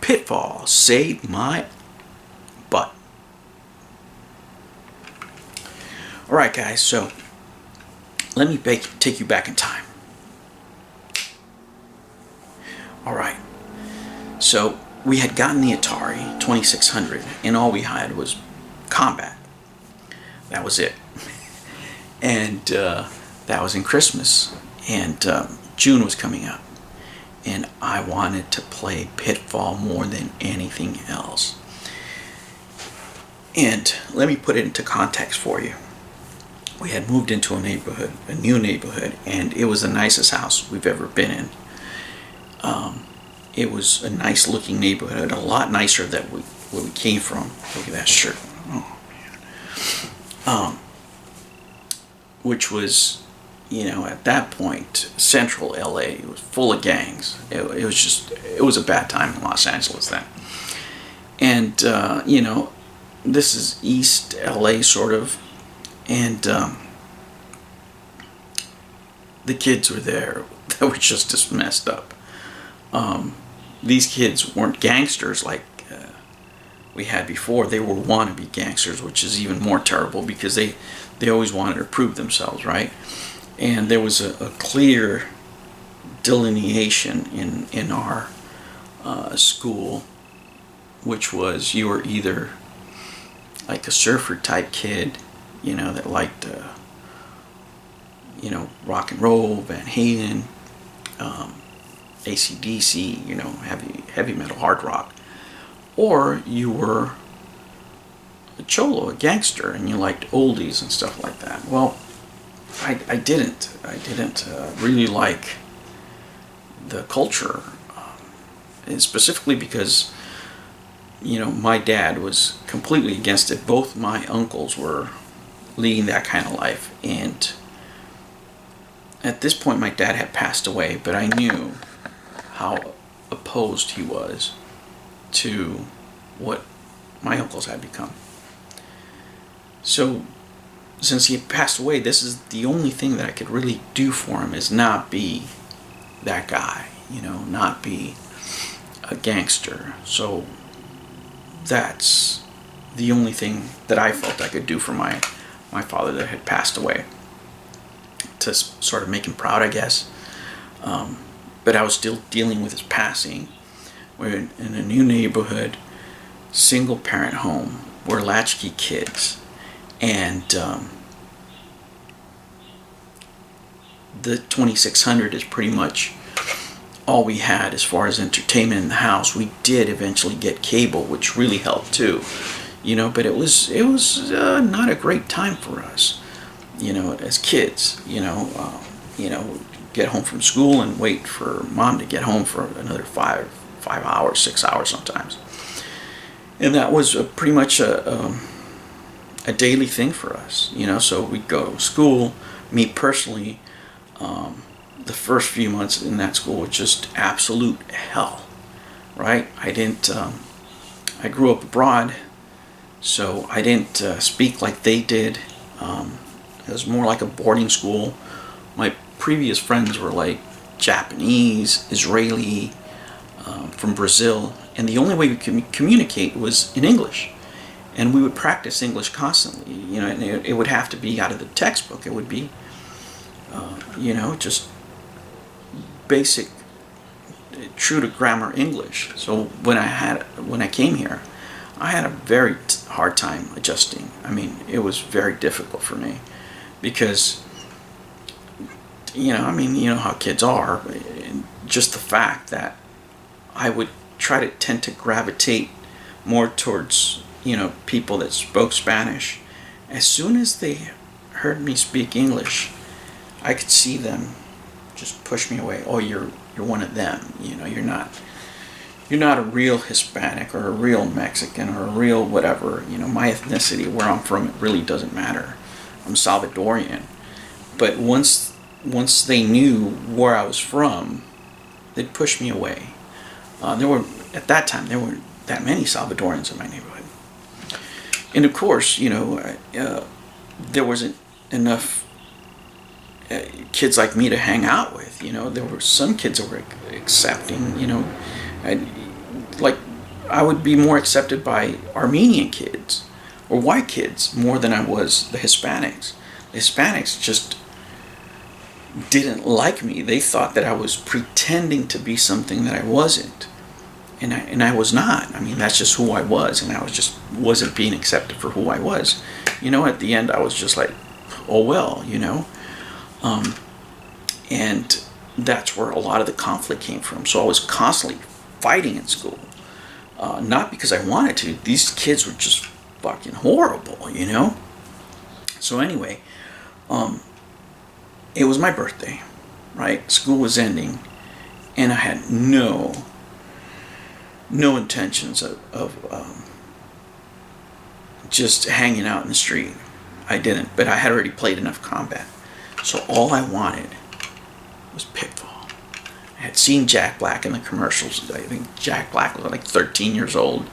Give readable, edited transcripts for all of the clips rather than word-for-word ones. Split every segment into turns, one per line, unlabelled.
Pitfall saved my butt. Alright guys, so let me take you back in time. Alright, so we had gotten the Atari 2600 and all we had was combat. That was it. And that was in Christmas, and June was coming up, and I wanted to play Pitfall more than anything else. And let me put it into context for you. We had moved into a neighborhood, a new neighborhood, and it was the nicest house we've ever been in. It was a nice looking neighborhood, a lot nicer than where we came from. Look at that shirt. Oh man. Which was, you know, at that point, central LA. It was full of gangs. It was a bad time in Los Angeles then. And, you know, this is East LA sort of. And the kids were there that were just as messed up. These kids weren't gangsters like we had before. They were wannabe gangsters, which is even more terrible because they always wanted to prove themselves, right? And there was a clear delineation in our school, which was you were either like a surfer type kid, you know, that liked you know, rock and roll, Van Halen, AC/DC, you know, heavy metal, hard rock, or you were a cholo, a gangster, and you liked oldies and stuff like that. Well, I didn't really like the culture, and specifically because, you know, my dad was completely against it. Both my uncles were leading that kind of life, and at this point my dad had passed away, but I knew how opposed he was to what my uncles had become. So since he had passed away, this is the only thing that I could really do for him, is not be that guy, you know, not be a gangster. So that's the only thing that I felt I could do for my father that had passed away, to sort of make him proud, I guess. But I was still dealing with his passing. We're in a new neighborhood, single parent home, we're latchkey kids, and the 2600 is pretty much all we had as far as entertainment in the house. We did eventually get cable, which really helped too, you know, but it was not a great time for us, you know, as kids. You know, get home from school and wait for mom to get home for another 5 hours, 6 hours sometimes, and that was pretty much a daily thing for us, you know. So we'd go to school. Me personally, the first few months in that school was just absolute hell, right? I grew up abroad, so I didn't speak like they did. It was more like a boarding school. My previous friends were like Japanese, Israeli, from Brazil, and the only way we could communicate was in English. And we would practice English constantly, you know, and it would have to be out of the textbook. It would be, you know, just basic, true to grammar English. So when I came here, I had a very hard time adjusting. I mean, it was very difficult for me because, you know, I mean, you know how kids are. Just the fact that I would try to tend to gravitate more towards, you know, people that spoke Spanish. As soon as they heard me speak English, I could see them just push me away. Oh, you're one of them. You know, you're not a real Hispanic or a real Mexican or a real whatever. You know, my ethnicity, where I'm from, it really doesn't matter. I'm Salvadorian. But once they knew where I was from, they'd push me away. At that time, there weren't that many Salvadorians in my neighborhood. And of course, you know, there wasn't enough kids like me to hang out with. You know, there were some kids that were accepting, you know, like I would be more accepted by Armenian kids or white kids more than I was the Hispanics. The Hispanics just didn't like me. They thought that I was pretending to be something that I wasn't. And I was not. I mean, that's just who I was, and I wasn't being accepted for who I was. At the end I was just like, oh well, and that's where a lot of the conflict came from. So I was constantly fighting in school. Not because I wanted to. These kids were just fucking horrible, So anyway, it was my birthday, right? School was ending, and I had no intentions of just hanging out in the street. I didn't, but I had already played enough combat. So all I wanted was Pitfall. I had seen Jack Black in the commercials. I think Jack Black was like 13 years old.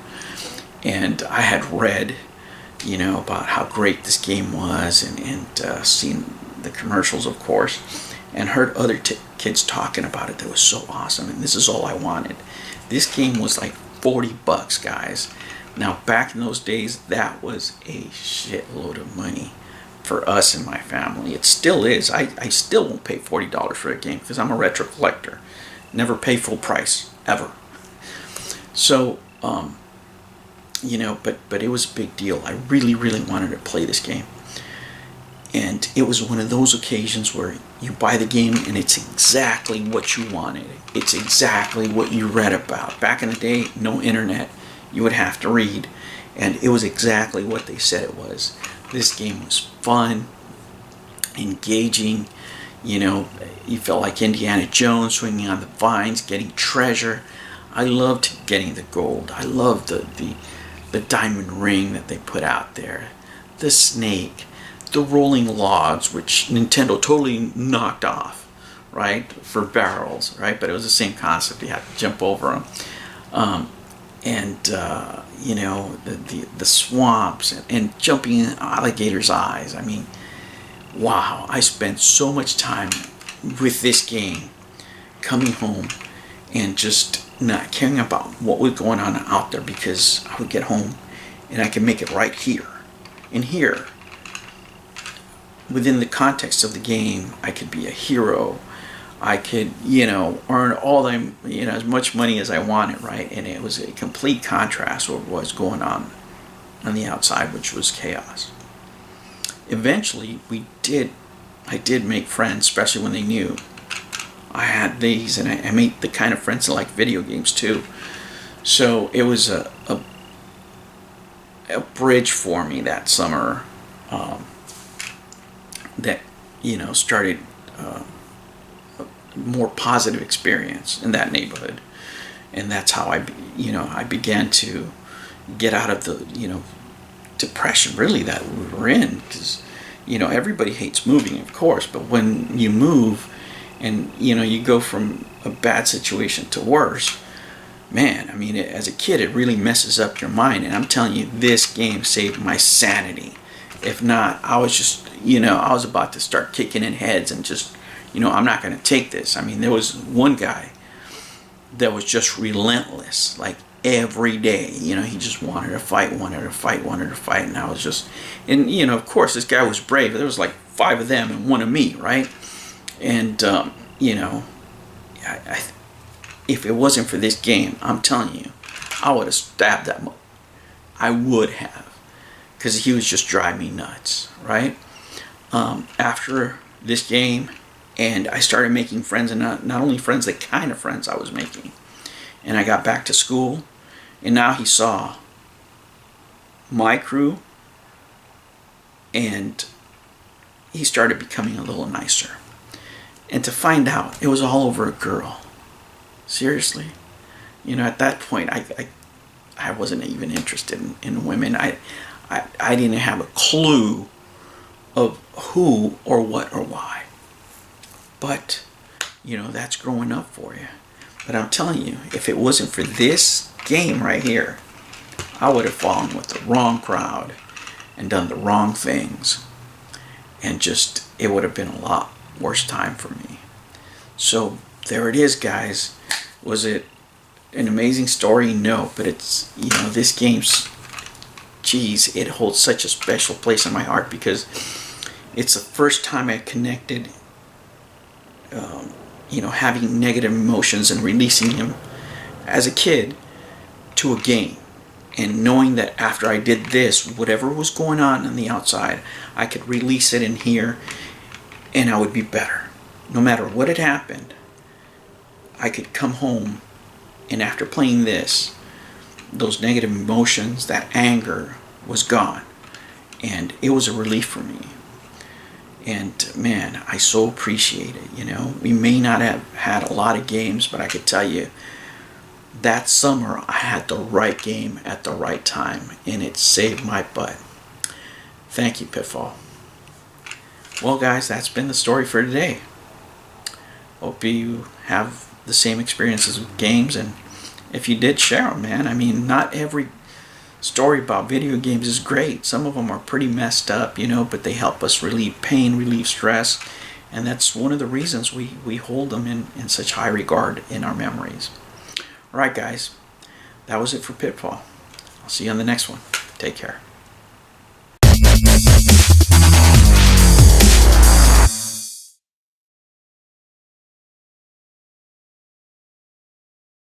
And I had read, about how great this game was and seen the commercials, of course, and heard other kids talking about it. That was so awesome, and this is all I wanted. This game was like $40, guys. Now, back in those days, that was a shitload of money for us and my family. It still is. I still won't pay $40 for a game because I'm a retro collector. Never pay full price, ever. So, but it was a big deal. I really, really wanted to play this game. And it was one of those occasions where you buy the game and it's exactly what you wanted. It's exactly what you read about. Back in the day, no internet. You would have to read. And it was exactly what they said it was. This game was fun, engaging. You felt like Indiana Jones swinging on the vines, getting treasure. I loved getting the gold. I loved the diamond ring that they put out there. The snake. The rolling logs, which Nintendo totally knocked off, right, for barrels, right? But it was the same concept. You had to jump over them. The swamps and jumping in alligators' eyes. I mean, wow, I spent so much time with this game coming home and just not caring about what was going on out there because I would get home and I could make it right here. And here, within the context of the game, I could be a hero. I could, earn all the, as much money as I wanted, right? And it was a complete contrast with what was going on the outside, which was chaos. Eventually, I did make friends, especially when they knew I had these, and I made the kind of friends that like video games too. So it was a bridge for me that summer that started a more positive experience in that neighborhood, and that's how I began to get out of the depression really that we were in, because everybody hates moving, of course, but when you move and you go from a bad situation to worse, man, I mean, as a kid it really messes up your mind. And I'm telling you, this game saved my sanity. If not, I was just I was about to start kicking in heads and just I'm not going to take this. I mean, there was one guy that was just relentless, like every day. He just wanted to fight, and I was just, and of course this guy was brave. There was like 5 of them and 1 of me, right? And if it wasn't for this game, I'm telling you, I would have stabbed that. I would have, because he was just driving me nuts, right? After this game, and I started making friends, and not only friends, the kind of friends I was making. And I got back to school, and now he saw my crew, and he started becoming a little nicer. And to find out it was all over a girl. Seriously. At that point, I wasn't even interested in women. I didn't have a clue of who or what or why. But, that's growing up for you. But I'm telling you, if it wasn't for this game right here, I would have fallen with the wrong crowd and done the wrong things. And just, it would have been a lot worse time for me. So, there it is, guys. Was it an amazing story? No, but it's, you know, this game's, geez, it holds such a special place in my heart because it's the first time I connected, you know, having negative emotions and releasing them as a kid to a game. And knowing that after I did this, whatever was going on the outside, I could release it in here and I would be better. No matter what had happened, I could come home, and after playing this, those negative emotions, that anger was gone. And it was a relief for me. And man, I so appreciate it, you know. We may not have had a lot of games, but I could tell you, that summer I had the right game at the right time, and it saved my butt. Thank you, Pitfall. Well guys, that's been the story for today. Hope you have the same experiences with games, and if you did, share them, man. I mean, not every story about video games is great. Some of them are pretty messed up, you know, but they help us relieve pain, relieve stress, and that's one of the reasons we hold them in such high regard in our memories. Alright guys, that was it for Pitfall. I'll see you on the next one. Take care.